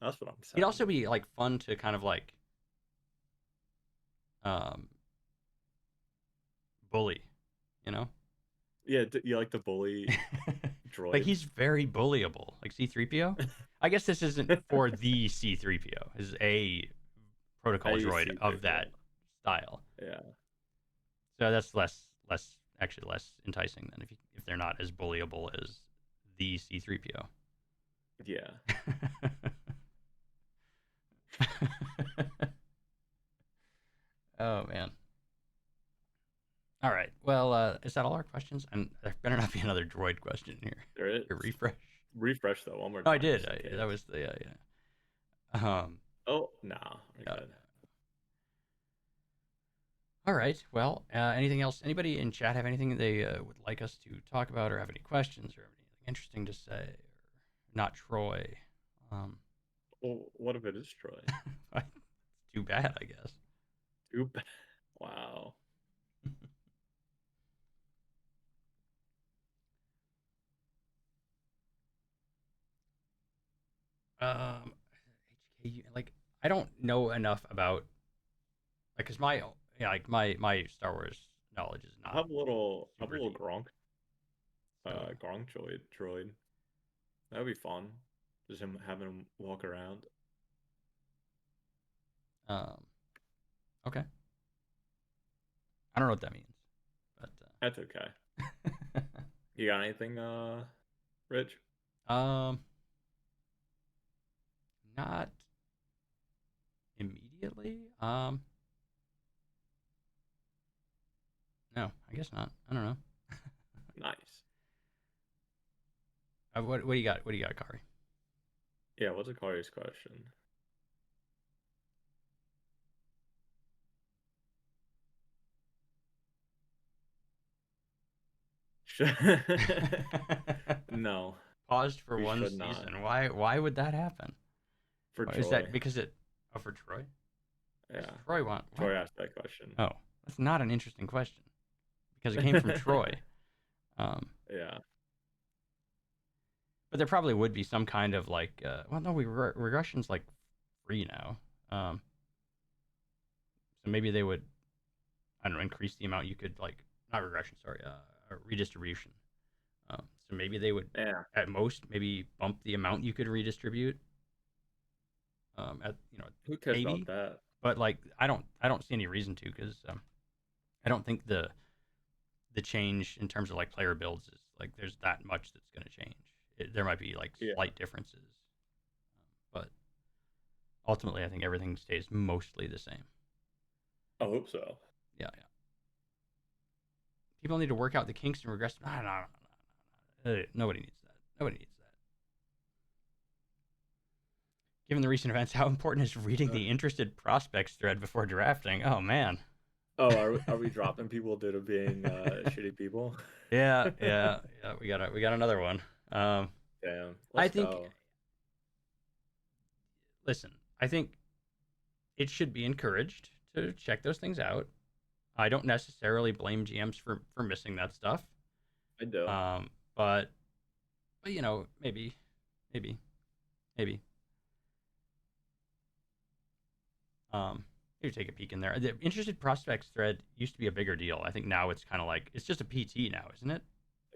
That's what I'm saying. It'd also be like fun to kind of like bully, you know? Yeah, you like the bully droid. Like he's very bullyable, like C-3PO. I guess this isn't for the C-3PO. This is a protocol A droid of C-3PO. that style. Yeah. So that's less enticing than if they're not as bullyable as the C-3PO. Yeah. Oh man. All right. Well, is that all our questions? And there better not be another droid question here. There is. Your refresh. Refresh though, one more Oh, time. I did. just in case. That was the yeah. Oh, nah. we're Yeah. good. All right. Well, anything else? Anybody in chat have anything they would like us to talk about, or have any questions, or have anything interesting to say? Or not Troy. Well, what if it is Troy? Too bad, I guess. Too bad. Wow. HKU, like I don't know enough about like cause my my Star Wars knowledge is I not have a little super deep. Gronk. So- Gronk droid. That would be fun. Just having him walk around. Okay. I don't know what that means, but That's okay. You got anything, Rich? not immediately. No, I guess not. I don't know. Nice. What do you got? What do you got, Kari? Yeah, what's a Kari's question? No, Paused for We one should season. not. Why would that happen? for Troy. Is that because it? Oh, for Troy. Yeah, Troy want. Troy asked that question. Oh, that's not an interesting question because it came from Troy. Yeah. But there probably would be some kind of like. Well, no, regression's like free now. So maybe they would. I don't know. Increase the amount you could like. Not regression. Sorry. Redistribution. So maybe they would Yeah. at most maybe bump the amount you could redistribute. Who cares maybe. about that? But like I don't see any reason to because I don't think the change in terms of like player builds is like there's that much that's going to change. There might be like Yeah. slight differences, but ultimately I think everything stays mostly the same. I hope so. Yeah. People need to work out the kinks and regress. No. Nobody needs that. Nobody needs that. Given the recent events, how important is reading the interested prospects thread before drafting? Oh man. Oh, are we dropping people due to being shitty people? Yeah. We got another one. Damn. I think. Go. Listen, I think it should be encouraged to check those things out. I don't necessarily blame GMs for missing that stuff. I do. But maybe. Maybe take a peek in there. The interested prospects thread used to be a bigger deal. I think now it's kind of like it's just a PT now, isn't it?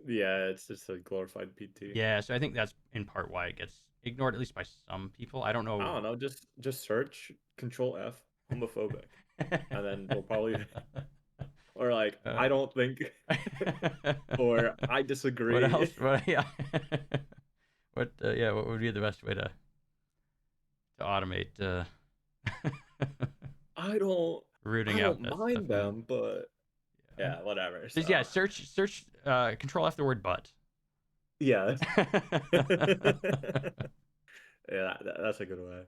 Yeah, it's just a glorified PT. Yeah, so I think that's in part why it gets ignored, at least by some people. I don't know. I don't know. Just search Control F homophobic, and then we'll probably or like I don't think or I disagree. What else? Yeah. What would be the best way to automate I don't rooting out that mind stuff? them, but yeah, whatever. So, yeah, search Control F the word butt. Yeah. Yeah, that's a good way.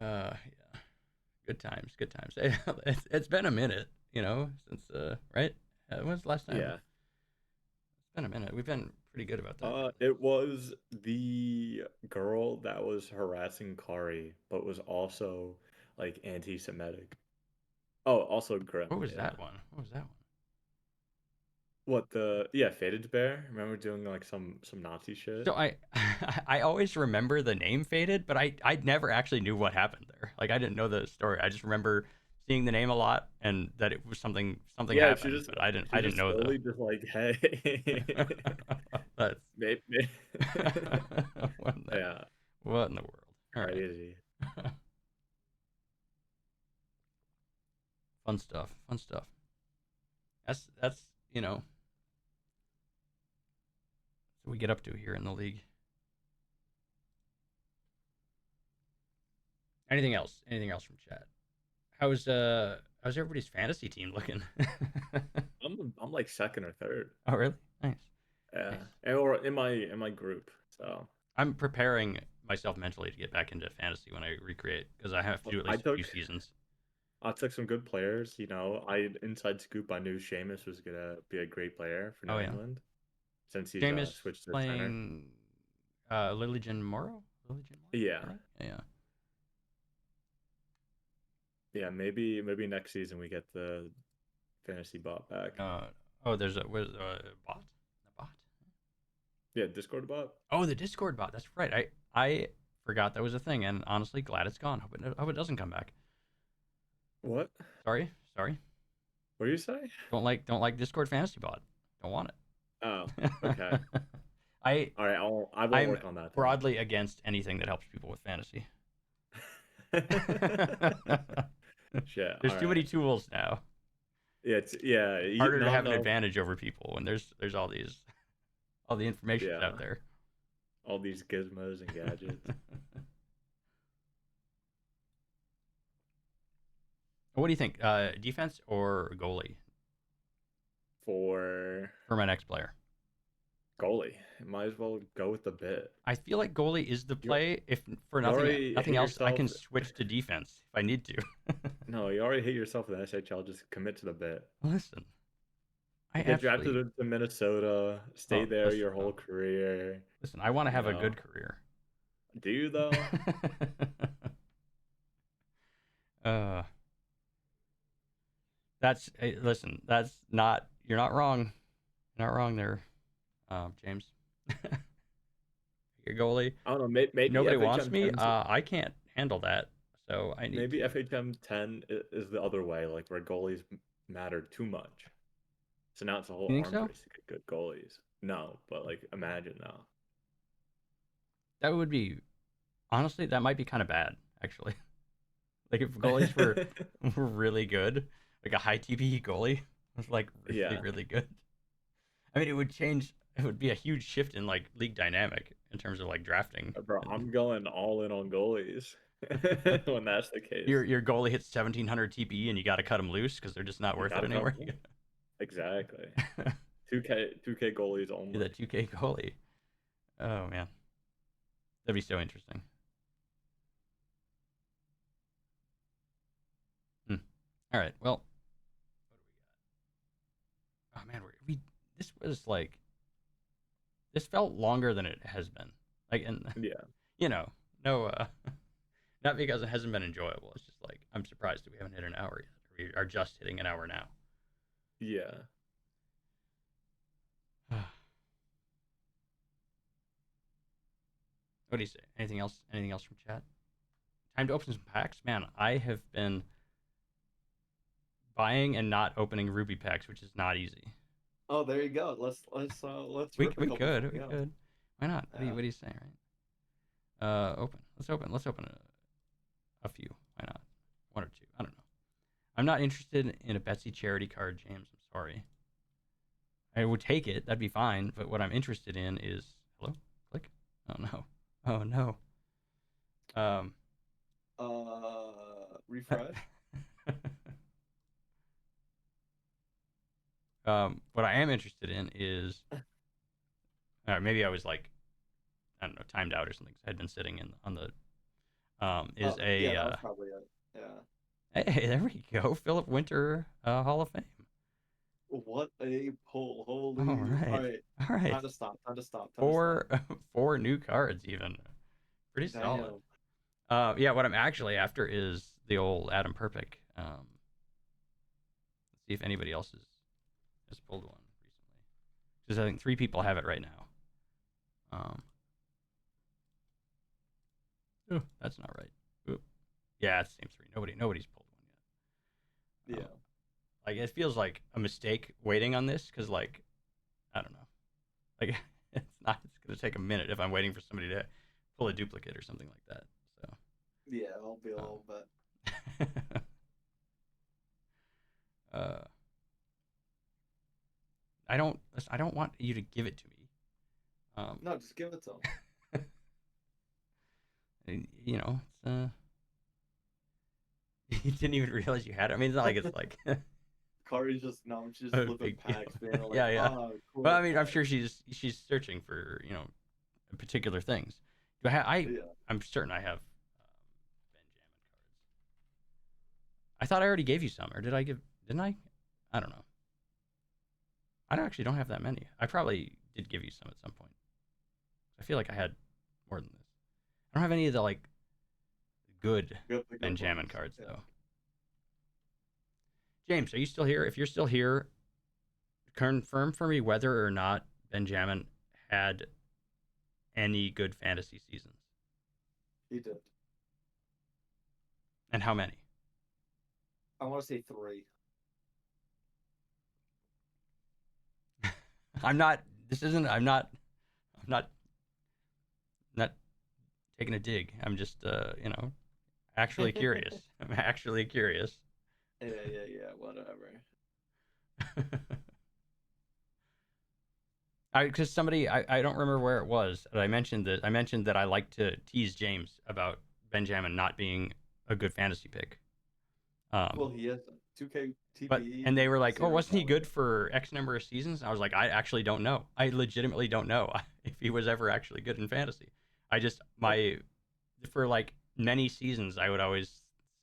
Yeah. Good times. It's been a minute, since right? When's the last time? Yeah. It's been a minute. We've been pretty good about that. It was the girl that was harassing Kari, but was also like anti-Semitic. Oh, also Grim. What was yeah. that one? What Faded Bear? Remember doing like some Nazi shit? So I always remember the name Faded, but I never actually knew what happened there. Like I didn't know the story. I just remember seeing the name a lot and that it was something Yeah, she happened, just but I she didn't just know slowly just like, hey, That's maybe. what in the, Yeah, what in the world? All right, crazy. fun stuff. Fun stuff. That's what we get up to here in the league. Anything else? Anything else from chat? How's everybody's fantasy team looking? I'm like second or third. Oh, really? Nice. Yeah, Nice. or in my group. So I'm preparing myself mentally to get back into fantasy when I recreate because I have to do at least a few seasons. I took some good players. Inside scoop, I knew Seamus was gonna be a great player for New Oh, yeah. England since he's Jameis switched to center. playing Lillian Morrow? Yeah. Right? Yeah. Yeah, maybe next season we get the fantasy bot back. There's a bot? A bot? Yeah, Discord bot. Oh, the Discord bot. That's right. I forgot that was a thing, and honestly, glad it's gone. Hope it doesn't come back. What? Sorry. What do you say? Don't like Discord fantasy bot. Don't want it. Oh, okay. All right, I will work on that. Then. Broadly against anything that helps people with fantasy. Shit. There's too many tools now. It's harder to have an advantage over people when there's all the information out there. All these gizmos and gadgets. What do you think? Defense or goalie? For my next player. Goalie. Might as well go with the bit. I feel like goalie is the play. If for nothing else, I can switch to defense if I need to. No, you already hit yourself in the SHL. Just commit to the bit. Listen, I get drafted to Minnesota. Stay there your whole career. Listen, I want to have a good career. Do you though? Listen. That's not. You're not wrong. You're not wrong there, James. Your goalie. I don't know. Maybe nobody FHM wants me. I can't handle that. So I need. Maybe FHM 10 is the other way, like where goalies matter too much. So now it's a whole arm race to get good goalies. No, but like imagine now. That would be, honestly, that might be kind of bad actually. Like if goalies were really good, like a high TPE goalie was like really good. I mean, it would change. It would be a huge shift in like league dynamic in terms of like drafting. Bro, I'm going all in on goalies when that's the case. Your goalie hits 1700 TPE and you got to cut them loose because they're just not worth it anymore. Exactly. 2K goalies only. The 2K goalie. Oh man, that'd be so interesting. All right. Well, what do we got? Oh man, this was like, this felt longer than it has been. Like, and no, not because it hasn't been enjoyable. It's just like I'm surprised that we haven't hit an hour yet. We are just hitting an hour now. Yeah. What do you say? Anything else? Anything else from chat? Time to open some packs, man. I have been buying and not opening Ruby packs, which is not easy. Oh, there you go. Let's. We could. Why not? Yeah. What do you say? Right. Open. Let's open a few. Why not? One or two. I don't know. I'm not interested in a Betsy charity card, James. I'm sorry. I would take it. That'd be fine. But what I'm interested in is hello. Click. Oh no. Oh no. Refresh. What I am interested in is, maybe I was like, I don't know, timed out or something. 'Cause I had been sitting on the, Yeah, that was probably it. Yeah. Hey, there we go. Philip Winter, Hall of Fame. What a pull! Holy! All right. Time to stop. Four new cards even. Pretty solid. Yeah, what I'm actually after is the old Adam Perpick. Let's see if anybody else has pulled one recently. Because I think 3 people have it right now. That's not right. Ooh. Yeah, it's the same 3. Nobody's pulled one Yeah. Like it feels like a mistake waiting on this because like I don't know, like it's gonna take a minute if I'm waiting for somebody to pull a duplicate or something like that. So Yeah, I'll be a little bit. uh, I don't want you to give it to me. No, just give it to him. You know, it's you didn't even realize you had it. I mean, it's not like it's like. Kari's just she's A flipping big packs, deal. man. Like, Yeah, yeah. Cool, But I mean, I'm pack. sure she's searching for particular things. Do Yeah. I'm certain I have Benjamin cards. I thought I already gave you some, or did I give? Didn't I? I don't know. Actually don't have that many. I probably did give you some at some point. I feel like I had more than this. I don't have any of the like good Good, the good Benjamin ones. cards Yeah. though. James, are you still here? If you're still here, confirm for me whether or not Benjamin had any good fantasy seasons He did. and how many. I want to say 3. I'm not. This isn't. I'm not. Not taking a dig. I'm just. Actually curious. I'm actually curious. Yeah, whatever. Because somebody, I don't remember where it was. I mentioned that I like to tease James about Benjamin not being a good fantasy pick. Well, he has 2K TPE. And they were like, "Oh, 0 wasn't he power. good for X number of seasons?" I was like, "I actually don't know. I legitimately don't know if he was ever actually good in fantasy. I just for like many seasons, I would always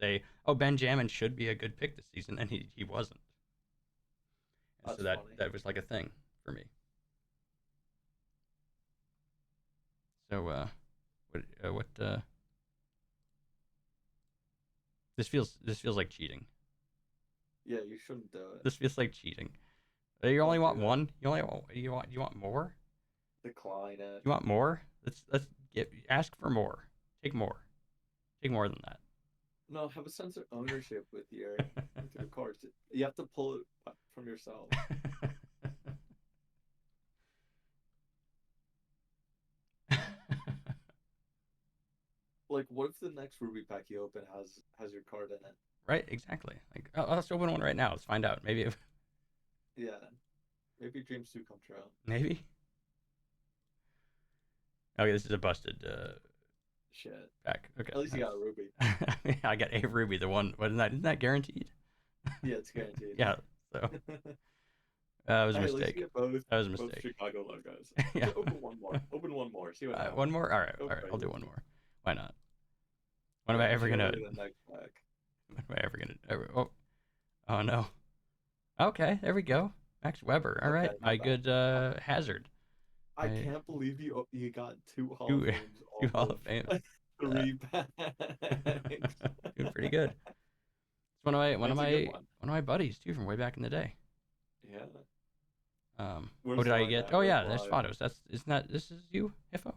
say, "Oh, Benjamin should be a good pick this season," and he wasn't. And That's so that funny. that was like a thing for me. So what this feels like cheating. Yeah, you shouldn't do it. This feels like cheating. You only Don't want do it. one. You want more. Decline it. You want more? Let's ask for more. Take more. Take more than that. No, have a sense of ownership with your cards. You have to pull it from yourself. Like, what if the next Ruby pack you open has your card in it? Right? Exactly. Like, let's open one right now. Let's find out. Maybe. Yeah. Maybe dreams do come true. Maybe. Okay, this is a busted Shit. pack. Okay. At least you got a Ruby. I got a ruby. The one. Wasn't that? Isn't that guaranteed? Yeah, it's guaranteed. Yeah. So. It was a Hey, at least you mistake. get both, That was a both mistake. Chicago logos. Yeah. Just open one more. Open one more. See what happens. One more. All right. Go All right. I'll do crazy. one more. Why not? When am I ever gonna? Surely the next pack. When am I ever gonna? Oh no. Okay, there we go. Max Weber. All right, Okay, my not good bad. Hazard. I Hey. can't believe you got 2 Hall Two- of Fames two off Hall of of Fame. 3 packs. Doing pretty good. It's one of my That's a good one. one of my buddies too from way back in the day. Yeah. What did I Where's get? Lynette? Oh Where's yeah, there's Live? photos. This is you, Hiffo?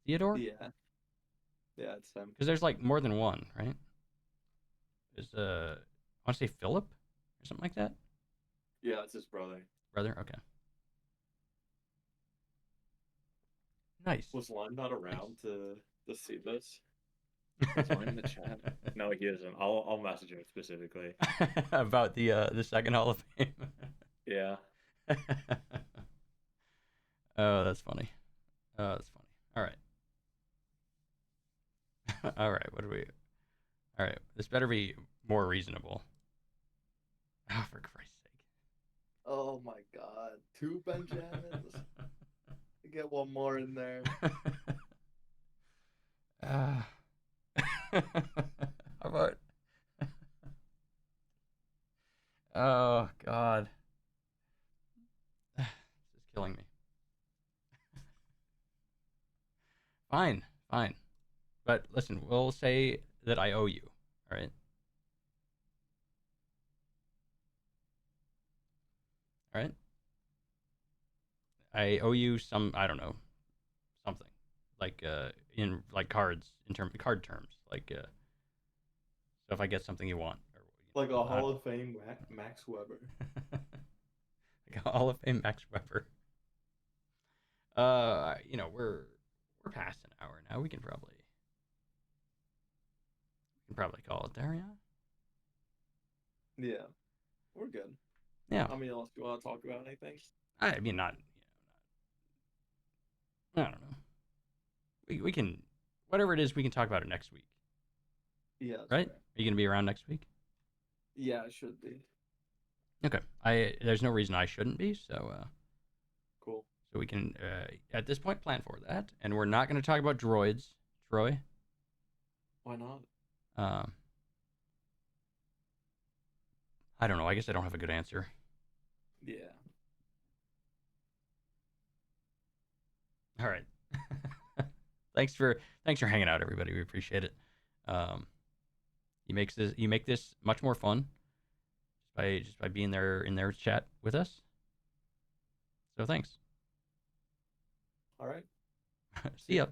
Theodore? Yeah. Yeah, it's him. Because there's like more than one, right? There's I want to say Philip or something like that. Yeah, it's his brother. Brother, okay. Nice. Was Lime not around to see this? Join in the chat. No, he isn't. I'll message him specifically. About the second Hall of Fame. Yeah. Oh, that's funny. Oh, that's funny. All right. All right. What do we? All right. This better be more reasonable. Oh, for Christ's Oh my god. 2 Benjamins. Get one more in there. sake. How about? Oh God. This is killing me. Fine. But listen, we'll say that I owe you. All right. All right. I owe you some. I don't know. Something like in like cards in card terms. Like so, if I get something you want or Like a I Hall don't- of Fame Max Weber. like a Hall of Fame Max Weber. We're past an hour now. We can probably call it there. Yeah. Yeah, we're good. Yeah. I mean, unless you want to talk about anything. I mean, not. I don't know. We can, whatever it is, we can talk about it next week. Yeah. that's Right? fair. Are you gonna be around next week? Yeah, it should be. Okay. There's no reason I shouldn't be. So Cool. we can at this point plan for that, and we're not going to talk about droids, Troy. Why not? I don't know. I guess I don't have a good answer. Yeah. All right. thanks for hanging out, everybody. We appreciate it. You make this much more fun just by being there in their chat with us. So thanks. All right. See ya.